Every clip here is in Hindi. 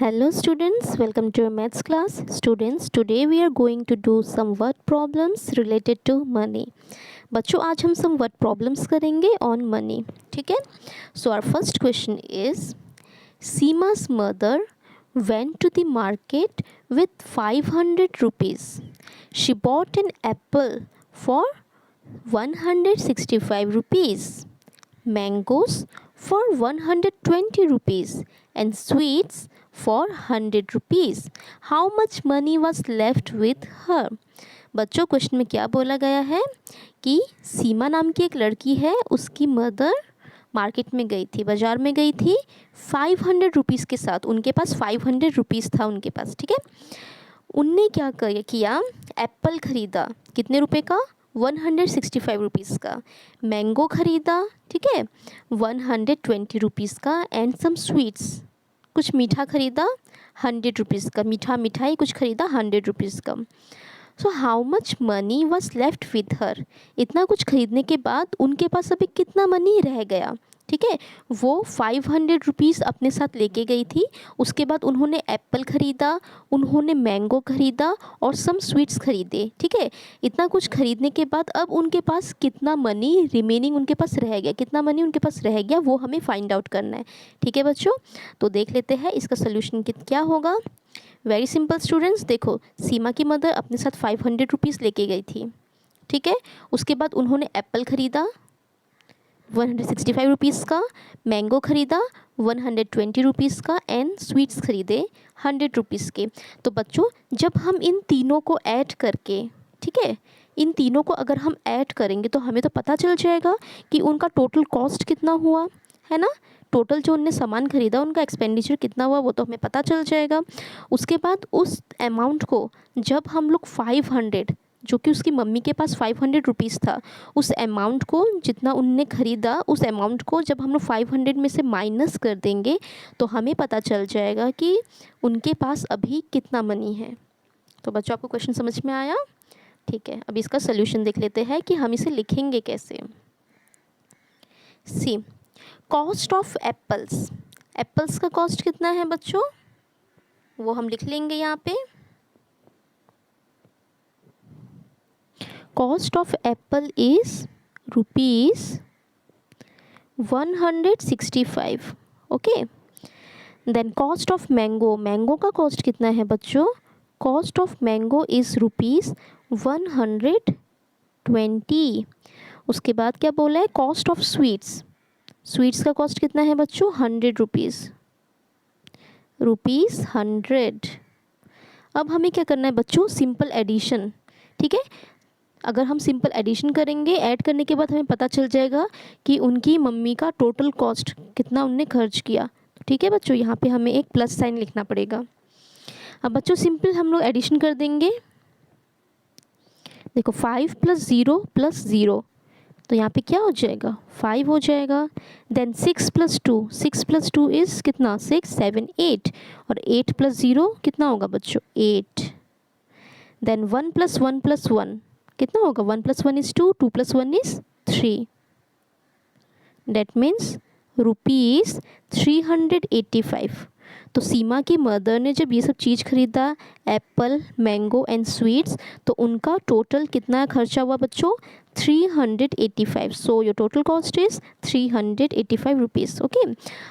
Hello students, welcome to your maths class. Students, today we are going to do some word problems related to money. बच्चों आज हम some word problems करेंगे on money, ठीक है? So our first question is, Seema's mother went to the market with 500 rupees. She bought an apple for 165 rupees, mangoes for 120 rupees and sweets for 100 rupees. How much money was left with her? बच्चों क्वेश्चन में क्या बोला गया है कि सीमा नाम की एक लड़की है, उसकी मदर मार्केट में गई थी, बाज़ार में गई थी 500 रुपीज़ के साथ। उनके पास 500 रुपीज़ था उनके पास, ठीक है। उनने क्या किया, एप्पल ख़रीदा, कितने रुपए का? 165 रुपीज़ का। मैंगो ख़रीदा, ठीक है, 120 रुपीज़ का। एंड सम स्वीट्स, कुछ मीठा ख़रीदा 100 रुपीज़ का, मिठाई कुछ ख़रीदा 100 रुपीज़ का। So how much money was left with her? इतना कुछ ख़रीदने के बाद उनके पास अभी कितना मनी रह गया, ठीक है। वो 500 रुपीज़ अपने साथ लेके गई थी। उसके बाद उन्होंने एप्पल ख़रीदा, उन्होंने मैंगो ख़रीदा और सम स्वीट्स ख़रीदे, ठीक है। इतना कुछ ख़रीदने के बाद अब उनके पास कितना मनी रिमेनिंग उनके पास रह गया, कितना मनी उनके पास रह गया वो हमें फाइंड आउट करना है, ठीक है बच्चों। तो देख लेते हैं इसका सोल्यूशन क्या होगा। वेरी सिंपल स्टूडेंट्स, देखो सीमा की मदर अपने साथ 500 रुपीज़ लेके गई थी, ठीक है। उसके बाद उन्होंने एप्पल ख़रीदा 165 रुपीज़ का, मैंगो ख़रीदा 120 रुपीज़ का एंड स्वीट्स ख़रीदे 100 रुपीज़ के। तो बच्चों जब हम इन तीनों को ऐड करके, ठीक है, इन तीनों को अगर हम ऐड करेंगे तो हमें तो पता चल जाएगा कि उनका टोटल कॉस्ट कितना हुआ, है ना। टोटल जो उनने सामान ख़रीदा उनका एक्सपेंडिचर कितना हुआ वो तो हमें पता चल जाएगा। उसके बाद उस अमाउंट को जब हम लोग 500, जो कि उसकी मम्मी के पास 500 रुपीज़ था, उस अमाउंट को जितना उनने ख़रीदा उस अमाउंट को जब हम लोग 500 में से माइनस कर देंगे तो हमें पता चल जाएगा कि उनके पास अभी कितना मनी है। तो बच्चों आपको क्वेश्चन समझ में आया? ठीक है, अब इसका सोल्यूशन देख लेते हैं कि हम इसे लिखेंगे कैसे। See cost of apples, apples का कॉस्ट कितना है बच्चों वो हम लिख लेंगे यहाँ पे। Cost of apple is ₹165, okay. Then cost of mango, mango का कॉस्ट कितना है बच्चों? Cost of mango is ₹120। उसके बाद क्या बोला है? कॉस्ट ऑफ स्वीट्स, स्वीट्स का कॉस्ट कितना है बच्चों? 100 रुपीज़ 100। अब हमें क्या करना है बच्चों? सिंपल एडिशन, ठीक है। अगर हम सिंपल एडिशन करेंगे, ऐड करने के बाद हमें पता चल जाएगा कि उनकी मम्मी का टोटल कॉस्ट कितना उनने खर्च किया, ठीक है बच्चों। यहाँ पे हमें एक प्लस साइन लिखना पड़ेगा। अब बच्चों सिंपल हम लोग एडिशन कर देंगे। देखो 5 + 0 + 0, तो यहाँ पे क्या हो जाएगा? 5 हो जाएगा। देन 6 + 2, 6 + 2 इज़ कितना? 6, 7, 8 और 8 + 0 कितना होगा बच्चों? 8। देन 1 + 1 + 1 कितना होगा? 1 + 1 is 2, 2 + 1 is 3। That means ₹385। तो सीमा की मदर ने जब ये सब चीज़ खरीदा, एप्पल, मैंगो एंड स्वीट्स, तो उनका टोटल कितना खर्चा हुआ बच्चों? 385। So your total cost is 385 rupees, okay.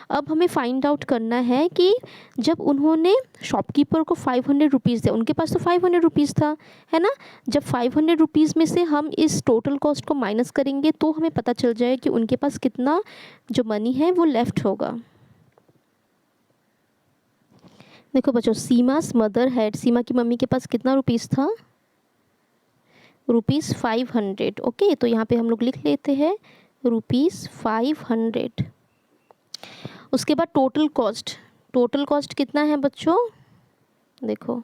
अब हमें फाइंड आउट करना है कि जब उन्होंने शॉपकीपर को 500 रुपीज़ दिया, उनके पास तो 500 रुपीज़ था, है ना। जब 500 रुपीज़ में से हम इस टोटल कॉस्ट को माइनस करेंगे तो हमें पता चल जाएगा कि उनके पास कितना जो मनी है वो लेफ्ट होगा। देखो बच्चों, सीमास मदर हैड, सीमा की मम्मी के पास कितना रुपीज़ था? ₹500, ओके। तो यहाँ पे हम लोग लिख लेते हैं ₹500। उसके बाद टोटल कॉस्ट, टोटल कॉस्ट कितना है बच्चों? देखो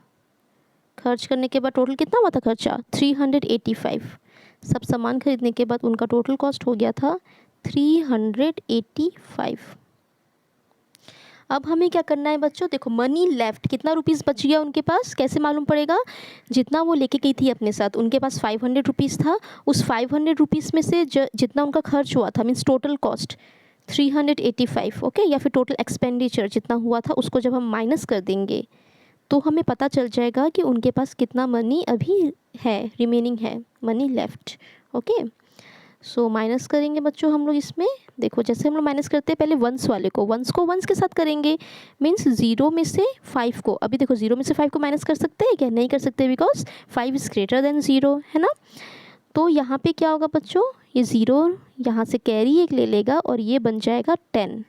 खर्च करने के बाद टोटल कितना हुआ था खर्चा? 385। सब सामान खरीदने के बाद उनका टोटल कॉस्ट हो गया था 385। अब हमें क्या करना है बच्चों? देखो मनी लेफ्ट, कितना रुपीज़ बच गया उनके पास, कैसे मालूम पड़ेगा? जितना वो लेके गई थी अपने साथ, उनके पास 500 रुपीज़ था। उस 500 रुपीज़ में से जितना उनका खर्च हुआ था, मीन्स टोटल कॉस्ट, 385, ओके, या फिर टोटल एक्सपेंडिचर जितना हुआ था उसको जब हम माइनस कर देंगे तो हमें पता चल जाएगा कि उनके पास कितना मनी अभी है, रिमेनिंग है, money left. Okay, so minus करेंगे बच्चों हम लोग इसमें। देखो जैसे हम लोग माइनस करते हैं पहले वंस वाले को वंस के साथ करेंगे, मीन्स 0 में से 5 को। अभी देखो 0 में से 5 को माइनस कर सकते हैं क्या? नहीं कर सकते, बिकॉज 5 इज़ ग्रेटर देन 0, है ना। तो यहाँ पे क्या होगा बच्चों, ये 0 यहाँ से कैरी एक ले लेगा और ये बन जाएगा 10।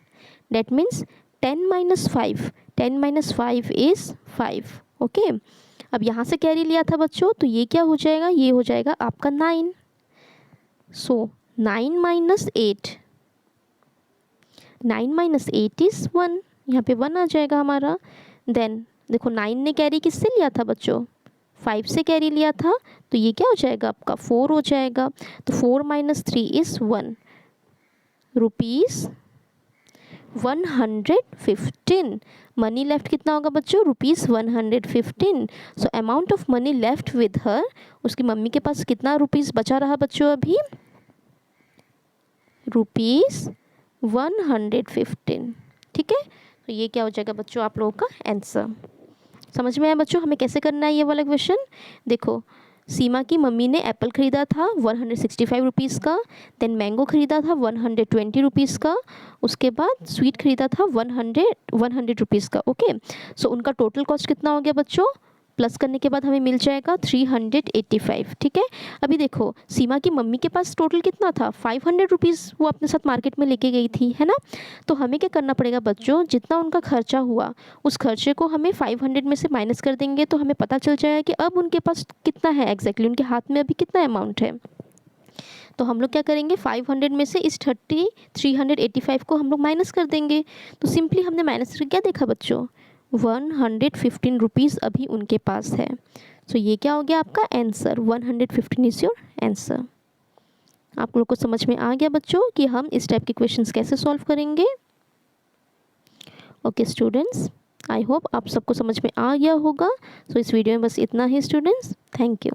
That means 10 minus 5, 10 minus 5 is 5। Okay, अब यहाँ से कैरी लिया था बच्चों, तो ये क्या हो जाएगा, ये हो जाएगा आपका 9। सो 9 माइनस 8, 9 माइनस 8 इज़ 1, यहाँ पे 1 आ जाएगा हमारा। देन देखो 9 ने कैरी किससे लिया था बच्चों, 5 से कैरी लिया था, तो ये क्या हो जाएगा आपका 4 हो जाएगा। तो 4 minus 3 is 1, rupees 115। Money left कितना होगा बच्चों, rupees 115। So amount of money left with her, उसकी मम्मी के पास कितना रुपीज़ बचा रहा बच्चों अभी, रुपीज़ 115। ठीक है, तो ये क्या हो जाएगा बच्चों आप लोगों का आंसर। समझ में आया बच्चों हमें कैसे करना है ये वाला क्वेश्चन। देखो सीमा की मम्मी ने एप्पल ख़रीदा था 165 रुपीज़ का, देन मैंगो ख़रीदा था 120 रुपीज़ का, उसके बाद स्वीट ख़रीदा था 100 रुपीज़ का। ओके, सो उनका टोटल कॉस्ट कितना हो गया बच्चों, प्लस करने के बाद हमें मिल जाएगा 385। ठीक है, अभी देखो सीमा की मम्मी के पास टोटल कितना था, 500 रुपीज़ वो अपने साथ मार्केट में लेके गई थी, है ना। तो हमें क्या करना पड़ेगा बच्चों, जितना उनका खर्चा हुआ उस खर्चे को हमें 500 में से माइनस कर देंगे, तो हमें पता चल जाएगा कि अब उनके पास कितना है एग्जैक्टली, उनके हाथ में अभी कितना अमाउंट है। तो हम लोग क्या करेंगे, 500 में से इस 385 को हम लोग माइनस कर देंगे। तो सिंपली हमने माइनस करके क्या देखा बच्चों, 115 रुपीज़ अभी उनके पास है। सो ये क्या हो गया आपका आंसर, 115 इज़ योर आंसर। आप लोग को समझ में आ गया बच्चों कि हम इस टाइप के क्वेश्चंस कैसे सॉल्व करेंगे। ओके स्टूडेंट्स, आई होप आप सबको समझ में आ गया होगा। सो इस वीडियो में बस इतना ही स्टूडेंट्स, थैंक यू।